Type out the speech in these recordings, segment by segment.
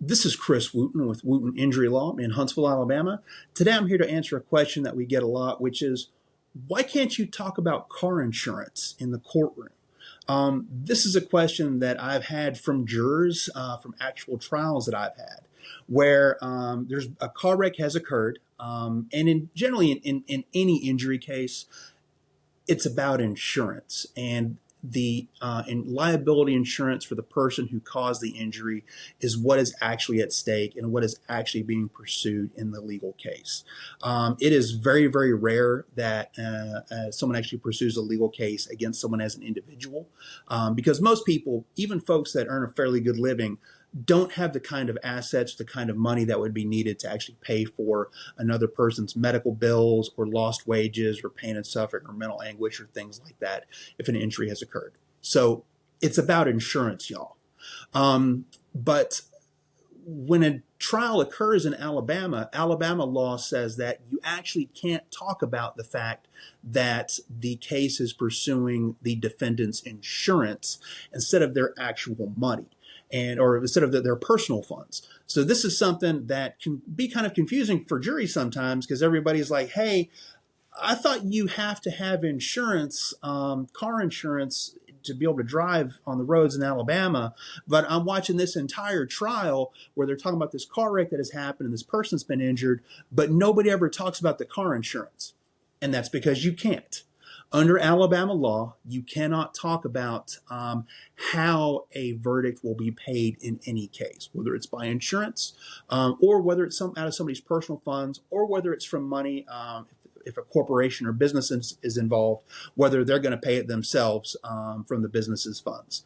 This is Chris Wooten with Wooten Injury Law in Huntsville, Alabama. Today I'm here to answer a question that we get a lot, which is, why can't you talk about car insurance in the courtroom? This is a question that I've had from jurors, from actual trials that I've had, where there's a car wreck has occurred, and generally in any injury case, it's about insurance and the liability insurance for the person who caused the injury is what is actually at stake and what is actually being pursued in the legal case. It is very, very rare that someone actually pursues a legal case against someone as an individual, because most people, even folks that earn a fairly good living, don't have the kind of assets, the kind of money that would be needed to actually pay for another person's medical bills or lost wages or pain and suffering or mental anguish or things like that if an injury has occurred. So it's about insurance, y'all. But when a trial occurs in Alabama, Alabama law says that you actually can't talk about the fact that the case is pursuing the defendant's insurance instead of their actual money, or instead of their personal funds. So this is something that can be kind of confusing for juries sometimes, because everybody's like, hey, I thought you have to have insurance, car insurance, to be able to drive on the roads in Alabama, but I'm watching this entire trial where they're talking about this car wreck that has happened and this person's been injured, but nobody ever talks about the car insurance. And that's because you can't. Under Alabama law, you cannot talk about how a verdict will be paid in any case, whether it's by insurance, or whether it's out of somebody's personal funds, or whether it's from money, if a corporation or business is involved, whether they're going to pay it themselves from the business's funds.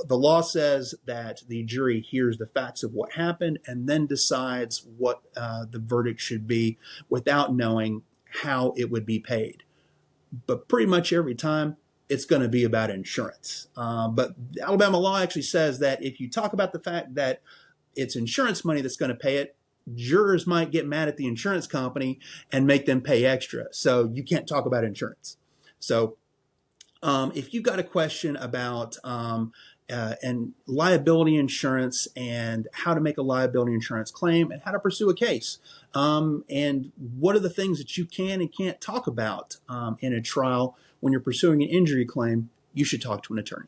The law says that the jury hears the facts of what happened and then decides what the verdict should be without knowing how it would be paid. But pretty much every time, it's going to be about insurance. But Alabama law actually says that if you talk about the fact that it's insurance money that's going to pay it, jurors might get mad at the insurance company and make them pay extra. So you can't talk about insurance. So if you've got a question about and liability insurance and how to make a liability insurance claim and how to pursue a case, and what are the things that you can and can't talk about in a trial when you're pursuing an injury claim, you should talk to an attorney.